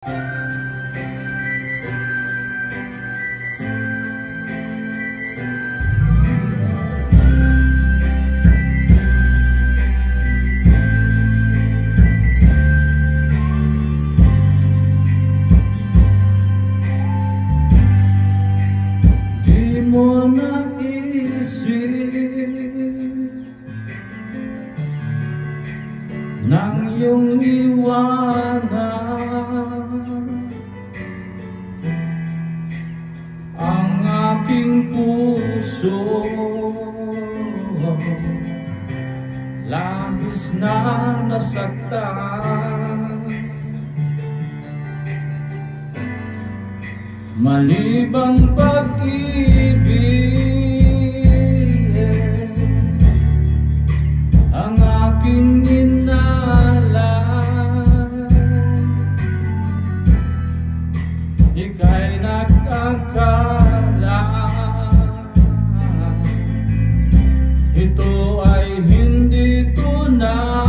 Di mo naisip nang iyong iwanan ang aking puso, labis na nasaktan. Malibang pag-ibig ang aking inalan, ika'y nag-akala ito ay hindi tunay.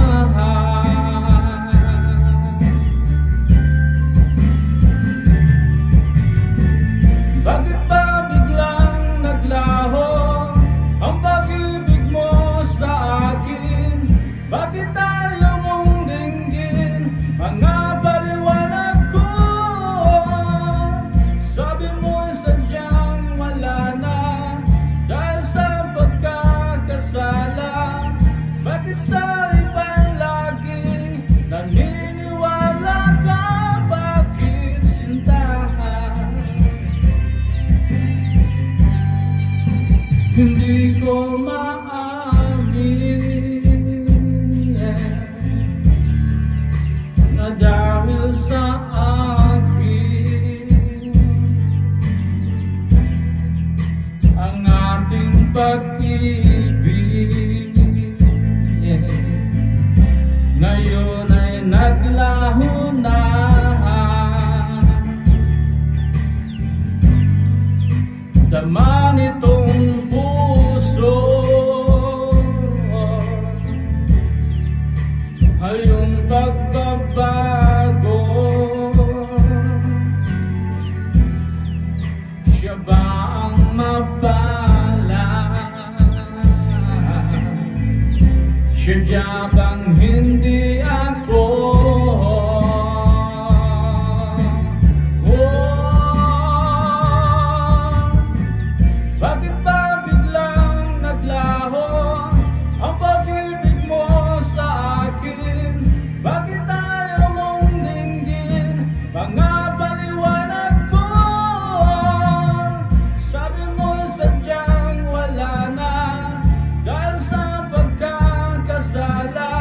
Bakit ba biglang naglaho ang pag-ibig mo sa akin? Bakit ayaw mong dinggin mga paliwanag ko? Sabi mo sadyang wala na dahil sa pagkakasala. Bakit sa iba'y laging naniniwala ka? Bakit sintahan? Hindi ko maamin na dahil sa akin ang ating pag-ibig ngayon ay naglaho na. Damang itong puso ay yung pagbabago. Siya ba ang mapala? Siya bang hindi ako? Bakit ba biglang naglaho ang pag-ibig mo sa akin? Bakit ayaw mong dinggin mga paliwanag ko? Sabi mo sadyang wala na dahil sa pagkakasala.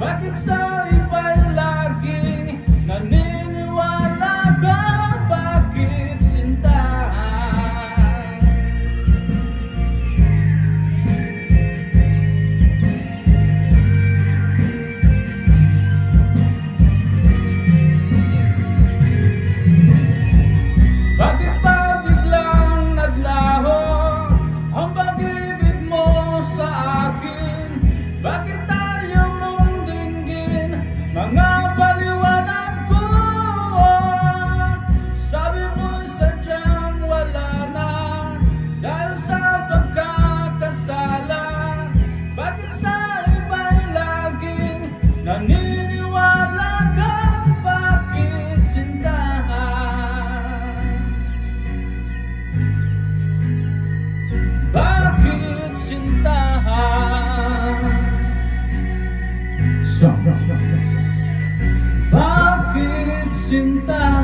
Bakit sa iba'y laging naniniwala ka? Bakit sinta? Bakit ba biglang naglaho ang pag-ibig mo sa akin? Bakit ayaw mong dinggin mga paliwanag ko? Sabi mo sadyang wala na dahil sa pagkakasala. Bakit sa iba'y laging naniniwala ka? Bakit sintahan? Bakit sintahan? Bakit sintahan?